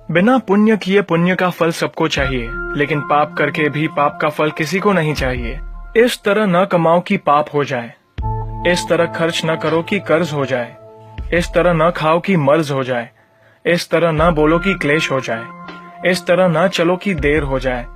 बिना पुण्य किए पुण्य का फल सबको चाहिए, लेकिन पाप करके भी पाप का फल किसी को नहीं चाहिए। इस तरह न कमाओ कि पाप हो जाए, इस तरह खर्च न करो कि कर्ज हो जाए, इस तरह न खाओ कि मर्ज हो जाए, इस तरह न बोलो कि क्लेश हो जाए, इस तरह न चलो कि देर हो जाए,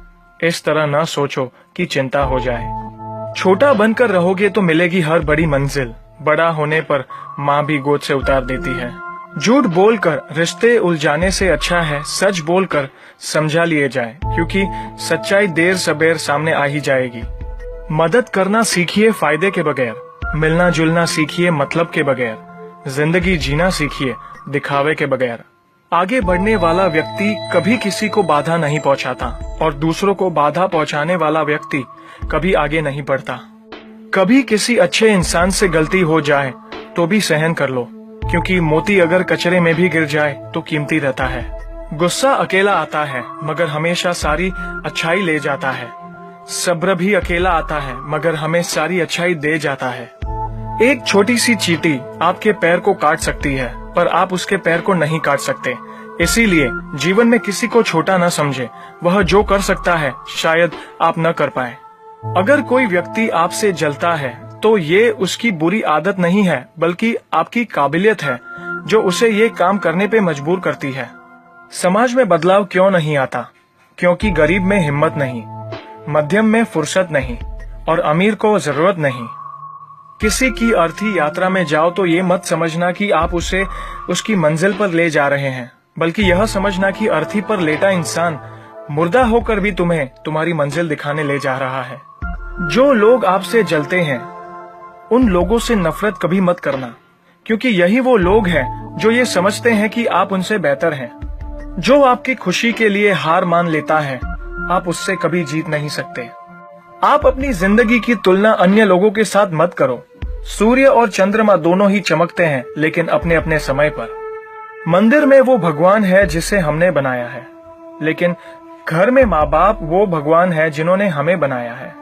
इस तरह न सोचो कि चिंता हो जाए। छोटा बनकर रहोगे तो मिलेगी हर बड़ी मंजिल, बड़ा होने पर माँ भी गोद से उतार देती है। झूठ बोलकर रिश्ते उलझाने से अच्छा है सच बोलकर समझा लिए जाए, क्योंकि सच्चाई देर सबेर सामने आ ही जाएगी। मदद करना सीखिए फायदे के बगैर, मिलना जुलना सीखिए मतलब के बगैर, जिंदगी जीना सीखिए दिखावे के बगैर। आगे बढ़ने वाला व्यक्ति कभी किसी को बाधा नहीं पहुंचाता और दूसरों को बाधा पहुंचाने वाला व्यक्ति कभी आगे नहीं बढ़ता। कभी किसी अच्छे इंसान से गलती हो जाए तो भी सहन कर लो, क्योंकि मोती अगर कचरे में भी गिर जाए तो कीमती रहता है। गुस्सा अकेला आता है मगर हमेशा सारी अच्छाई ले जाता है। सब्र भी अकेला आता है मगर हमें सारी अच्छाई दे जाता है। एक छोटी सी चींटी आपके पैर को काट सकती है पर आप उसके पैर को नहीं काट सकते। इसीलिए जीवन में किसी को छोटा न समझे, वह जो कर सकता है शायद आप न कर पाए। अगर कोई व्यक्ति आपसे जलता है तो ये उसकी बुरी आदत नहीं है, बल्कि आपकी काबिलियत है जो उसे ये काम करने पे मजबूर करती है। समाज में बदलाव क्यों नहीं आता? क्योंकि गरीब में हिम्मत नहीं, मध्यम में फुर्सत नहीं और अमीर को जरूरत नहीं। किसी की अर्थी यात्रा में जाओ तो ये मत समझना कि आप उसे उसकी मंजिल पर ले जा रहे हैं, बल्कि यह समझना कि अर्थी पर लेटा इंसान मुर्दा होकर भी तुम्हें तुम्हारी मंजिल दिखाने ले जा रहा है। जो लोग आपसे जलते हैं उन लोगों से नफरत कभी मत करना, क्योंकि यही वो लोग हैं जो ये समझते हैं कि आप उनसे बेहतर हैं। जो आपकी खुशी के लिए हार मान लेता है आप उससे कभी जीत नहीं सकते। आप अपनी जिंदगी की तुलना अन्य लोगों के साथ मत करो। सूर्य और चंद्रमा दोनों ही चमकते हैं, लेकिन अपने अपने समय पर। मंदिर में वो भगवान है जिसे हमने बनाया है, लेकिन घर में माँ बाप वो भगवान है जिन्होंने हमें बनाया है।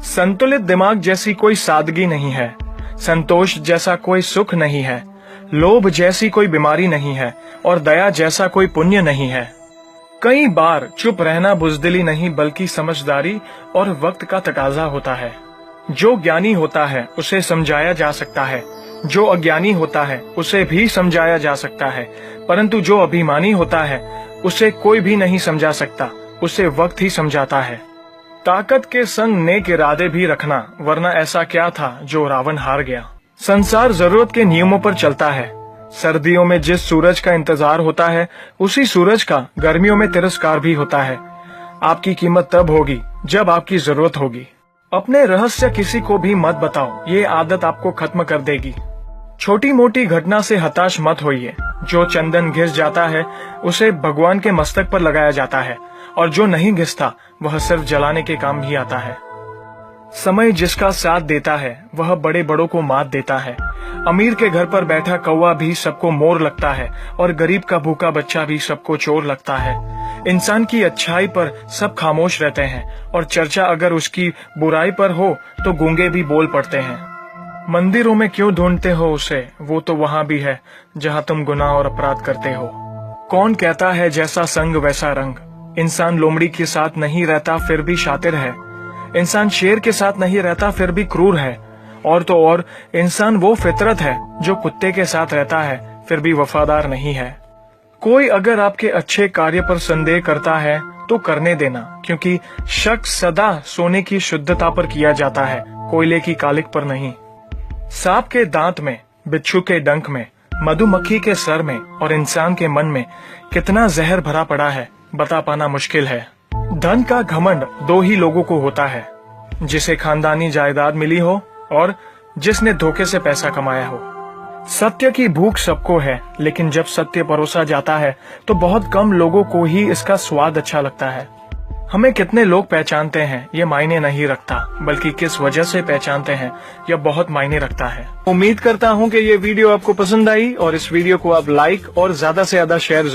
संतुलित दिमाग जैसी कोई सादगी नहीं है, संतोष जैसा कोई सुख नहीं है, लोभ जैसी कोई बीमारी नहीं है और दया जैसा कोई पुण्य नहीं है। कई बार चुप रहना बुजदिली नहीं बल्कि समझदारी और वक्त का तकाजा होता है। जो ज्ञानी होता है उसे समझाया जा सकता है, जो अज्ञानी होता है उसे भी समझाया जा सकता है, परंतु जो अभिमानी होता है उसे कोई भी नहीं समझा सकता, उसे वक्त ही समझाता है। ताकत के संग नेक इरादे भी रखना, वरना ऐसा क्या था जो रावण हार गया। संसार जरूरत के नियमों पर चलता है। सर्दियों में जिस सूरज का इंतजार होता है उसी सूरज का गर्मियों में तिरस्कार भी होता है। आपकी कीमत तब होगी जब आपकी जरूरत होगी। अपने रहस्य किसी को भी मत बताओ, ये आदत आपको खत्म कर देगी। छोटी मोटी घटना से हताश मत होइए। जो चंदन घिस जाता है उसे भगवान के मस्तक पर लगाया जाता है और जो नहीं घिसता वह सिर्फ जलाने के काम भी आता है। समय जिसका साथ देता है वह बड़े बड़ों को मात देता है। अमीर के घर पर बैठा कौवा भी सबको मोर लगता है और गरीब का भूखा बच्चा भी सबको चोर लगता है। इंसान की अच्छाई पर सब खामोश रहते हैं और चर्चा अगर उसकी बुराई पर हो तो गूंगे भी बोल पड़ते हैं। मंदिरों में क्यों ढूंढते हो उसे, वो तो वहां भी है जहां तुम गुनाह और अपराध करते हो। कौन कहता है जैसा संग वैसा रंग। इंसान लोमड़ी के साथ नहीं रहता फिर भी शातिर है। इंसान शेर के साथ नहीं रहता फिर भी क्रूर है। और तो और इंसान वो फितरत है जो कुत्ते के साथ रहता है फिर भी वफादार नहीं है। कोई अगर आपके अच्छे कार्य पर संदेह करता है तो करने देना, क्योंकि शक सदा सोने की शुद्धता पर किया जाता है, कोयले की कालिक पर नहीं। सांप के दांत में, बिच्छू के डंक में, मधुमक्खी के सर में और इंसान के मन में कितना जहर भरा पड़ा है बता पाना मुश्किल है। धन का घमंड दो ही लोगों को होता है, जिसे खानदानी जायदाद मिली हो और जिसने धोखे से पैसा कमाया हो। सत्य की भूख सबको है, लेकिन जब सत्य परोसा जाता है तो बहुत कम लोगों को ही इसका स्वाद अच्छा लगता है। हमें कितने लोग पहचानते हैं ये मायने नहीं रखता, बल्कि किस वजह से पहचानते हैं यह बहुत मायने रखता है। उम्मीद करता हूँ कि ये वीडियो आपको पसंद आई और इस वीडियो को आप लाइक और ज्यादा से ज्यादा शेयर